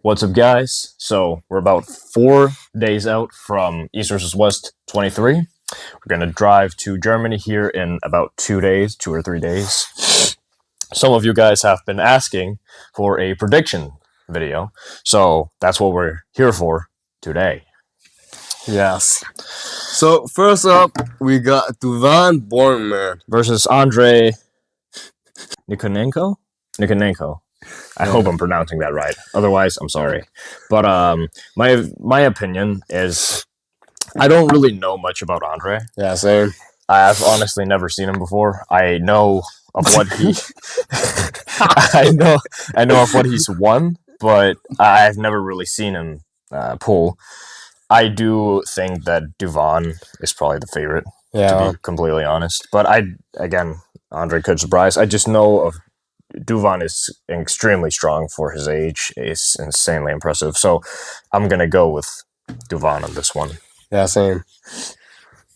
What's up, guys? So we're about 4 days out from East versus West 23. We're gonna drive to Germany here in about 2 days, 2 or 3 days. Some of you guys have been asking for a prediction video, so that's what we're here for today. Yes. So first up, we got Duvan Bornman versus Andre Nich&Tin. I hope I'm pronouncing that right. Otherwise, I'm sorry. But my opinion is I don't really know much about Andre. Yeah, same. I've honestly never seen him before. I know of what he I know of what he's won, but I've never really seen him pull. I do think that Duvan is probably the favorite, to be completely honest. But Andre could surprise. I just know of Duvan is extremely strong for his age. It's insanely impressive. So I'm going to go with Duvan on this one. Yeah, same.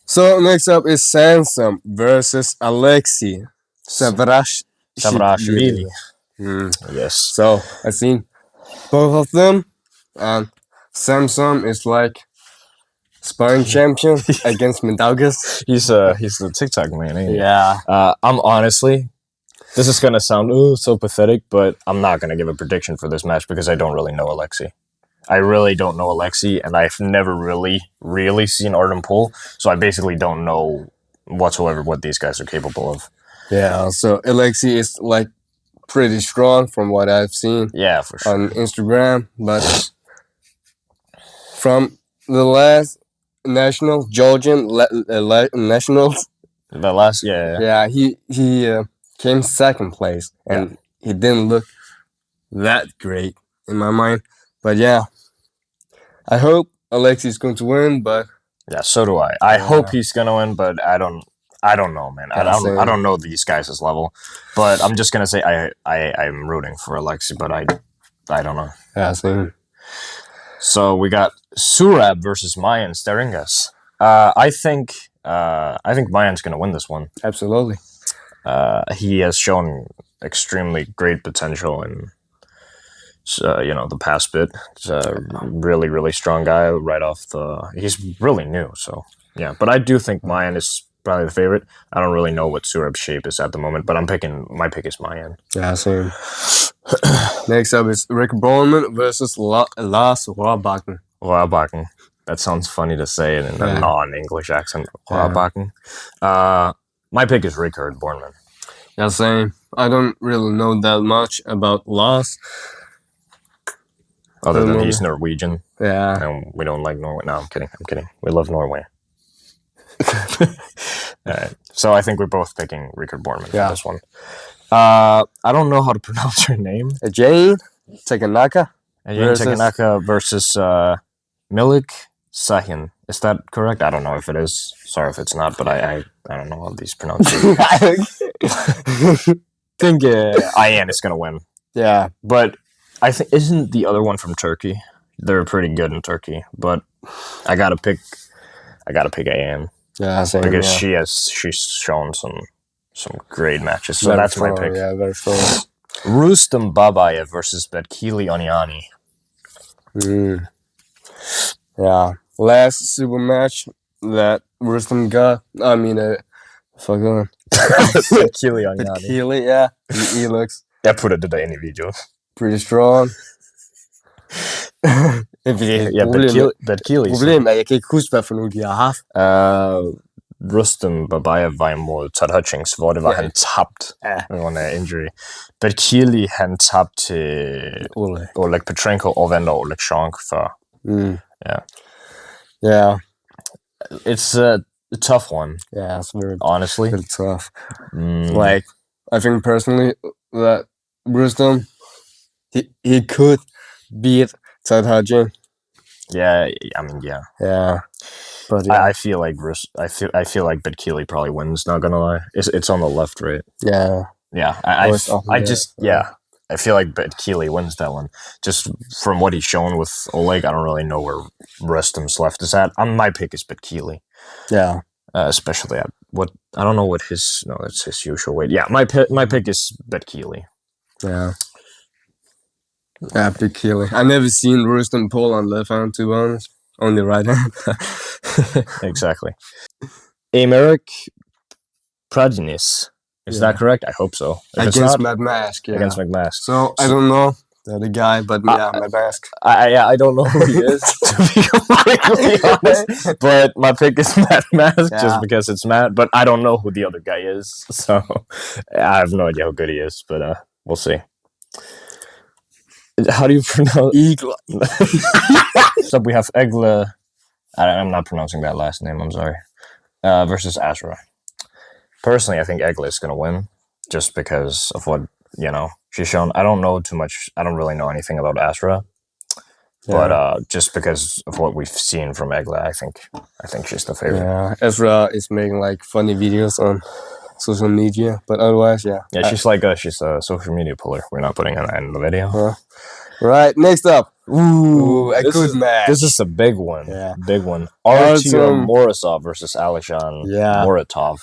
So next up is Sansom versus Alexei Savrashvili. Yes. So I've seen both of them, and Samsung is like sparring champion against Mindaugas. He's the TikTok man, ain't he? Yeah. I'm honestly, this is gonna sound so pathetic, but I'm not gonna give a prediction for this match because I don't really know Alexei. I really don't know Alexei, and I've never really seen Artem pull, so I basically don't know whatsoever what these guys are capable of. Yeah, so Alexei is like pretty strong from what I've seen. Yeah, for sure. On Instagram, but from the last national Georgian nationals, the last he came second place, and he didn't look that great in my mind. But yeah, I hope Alexei is going to win. But yeah, so do I. I hope he's gonna win, but I don't know, man. I don't know these guys' level. But I'm just gonna say I'm rooting for Alexei, but I don't know. Yeah, same. So we got Surab versus Mayan Steringas. I think Mayan's gonna win this one. Absolutely. He has shown extremely great potential in the past bit. He's a really strong guy right off the. He's really new, so yeah. But I do think Mayan is probably the favorite. I don't really know what Surab's shape is at the moment, but my pick is Mayan. Yeah, same. Next up is Rick Bowman versus Lars Rohrbacken. Rohrbacken. That sounds funny to say it in a non-English accent. Rohrbacken. My pick is Rickard Bornman. Yeah, same. I don't really know that much about Lars. Other than he's Norwegian. Yeah. And we don't like Norway. No, I'm kidding. We love Norway. So I think we're both picking Rickard Bornman for this one. I don't know how to pronounce her name. Jane Tekanaka. Versus Milik Sahin. Is that correct? I don't know if it is. Sorry if it's not, but I don't know how these pronunciations. I think Ayan is gonna win. Yeah, but I think isn't the other one from Turkey? They're pretty good in Turkey, but I gotta pick Ayan. Yeah, same, because she's shown some great matches. So that's my pick. Yeah, very strong. Rustam Babayev versus Betkili Oniani. Yeah, last super match that Rustam got. I mean, Betkili Oniani. Betkili, yeah, he looks. Jag put det där in i video. Pretty strong. Betkili. Problemet er, jeg kan ikke huske, hvad for nogle de har haft. Rustam Babayev var imod Todd Hutchings, hvor det var, han tabt under injury. Betkili, han tabte til Oleg Petrenko og vandt over Oleg Shank før. Yeah. It's a tough one. Yeah, it's honestly very tough. Like, I think personally that Rustam, he could beat Todd Hutchings. Yeah, I mean, yeah. Yeah. But I feel like Betkili probably wins. Not gonna lie, it's on the left, right? Yeah. Yeah. I feel like Betkili wins that one. Just from what he's shown with Oleg, I don't really know where Rustam's left is at. My pick is Betkili. Yeah. Especially at what I don't know what it's his usual weight. Yeah, my pick is Betkili. Yeah. Yeah, big killer. I never seen Rustem pull on left hand, to be honest. Only right hand. Exactly. Emerick Pradinis. Is that correct? I hope so. If it's Against not, Mad Mask, yeah. against McMask. So I don't know the other guy, but yeah, Mad Mask. I don't know who he is, to be completely honest. But my pick is Matt Mask just because it's Matt. But I don't know who the other guy is, so I have no idea how good he is. But we'll see. How do you pronounce? Eagle. So we have Egle. I'm not pronouncing that last name. I'm sorry. Versus Asra. Personally, I think Egle is gonna win, just because of what she's shown. I don't know too much. I don't really know anything about Asra. But just because of what we've seen from Egle, I think she's the favorite. Yeah, Ezra is making like funny videos on social media, but otherwise, yeah. Yeah, she's a social media puller. We're not putting her in the video. Right, next up. Ooh, a good match. This is a big one. Yeah. Big one. Artyom Morozov versus Alishan Muratov.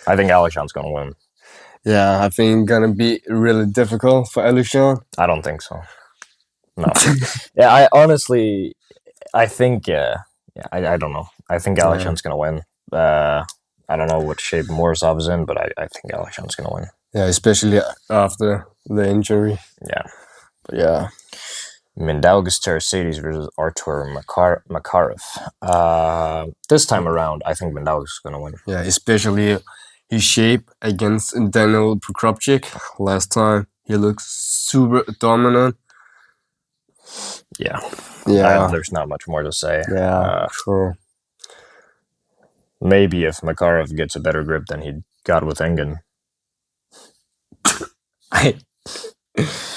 I think Alishan's gonna win. Yeah, I think it's gonna be really difficult for Alishan. I don't think so. No. Yeah, I honestly, I think, I don't know. I think Alishan's gonna win. I don't know what shape Morozov's in, but I think Alishan's gonna win. Yeah, especially after the injury. Yeah. But yeah. Mindaugas Tarasidis versus Artur Makarov. This time around, I think Mindaugas is gonna win. Yeah, especially his shape against Daniel Prokopchik. Last time, he looked super dominant. Yeah. Yeah. There's not much more to say. Yeah, sure. Maybe if Makarov gets a better grip than he got with Engen.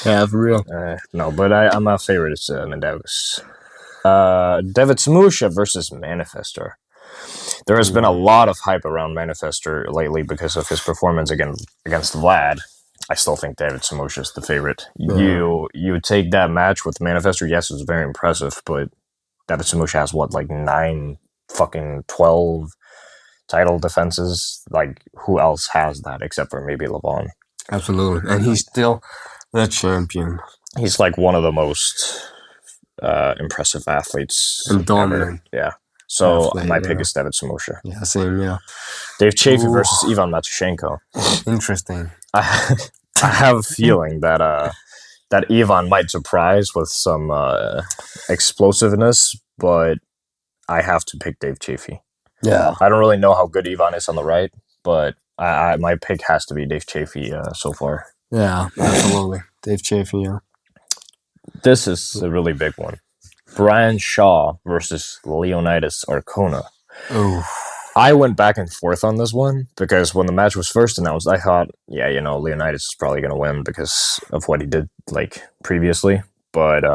Yeah, for real. No, but I'm my favorite is Mindaugas. David Samusha versus Manifester. There has been a lot of hype around Manifester lately because of his performance against Vlad. I still think David Samusha is the favorite. You take that match with Manifester, yes, it's very impressive, but David Samusha has what, like 12 title defenses? Like, who else has that except for maybe Levon? Absolutely, and he's still the champion. He's like one of the most impressive athletes and dominant. Ever. Yeah. So my pick is David Samusha. Yeah, same. Yeah. Dave Chafee versus Ivan Matushenko. Interesting. I have a feeling that that Ivan might surprise with some explosiveness, but I have to pick Dave Chafee. Yeah. I don't really know how good Ivan is on the right, but my pick has to be Dave Chafee so far. Yeah, absolutely. Dave Chafee, yeah. This is a really big one. Brian Shaw versus Leonidas Arcona. Oh. I went back and forth on this one because when the match was first announced, I thought, Leonidas is probably going to win because of what he did like previously. But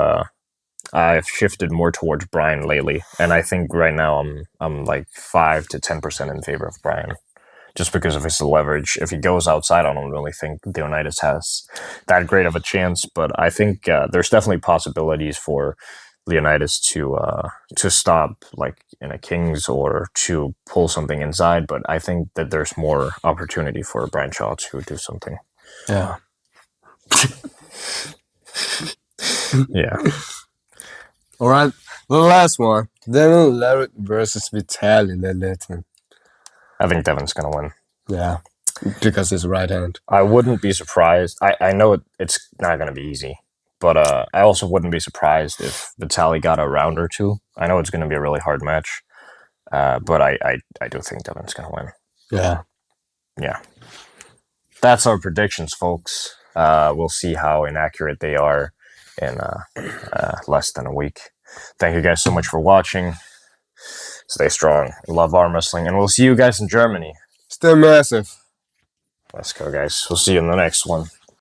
I've shifted more towards Brian lately, and I think right now I'm like 5 to 10% in favor of Brian, just because of his leverage. If he goes outside, I don't really think Leonidas has that great of a chance. But I think there's definitely possibilities for Leonidas to stop like in a Kings or to pull something inside, but I think that there's more opportunity for Brian Shaw to do something. Yeah. Yeah. All right, the last one. Devin Larratt versus Vitaly Leletin. I think Devin's gonna win. Yeah, because it's right hand. I wouldn't be surprised. I know it's not gonna be easy. But I also wouldn't be surprised if Vitaly got a round or two. I know it's going to be a really hard match, but I do think Devin's going to win. Yeah. Yeah. That's our predictions, folks. We'll see how inaccurate they are in less than a week. Thank you guys so much for watching. Stay strong. Love arm wrestling. And we'll see you guys in Germany. Stay massive. Let's go, guys. We'll see you in the next one.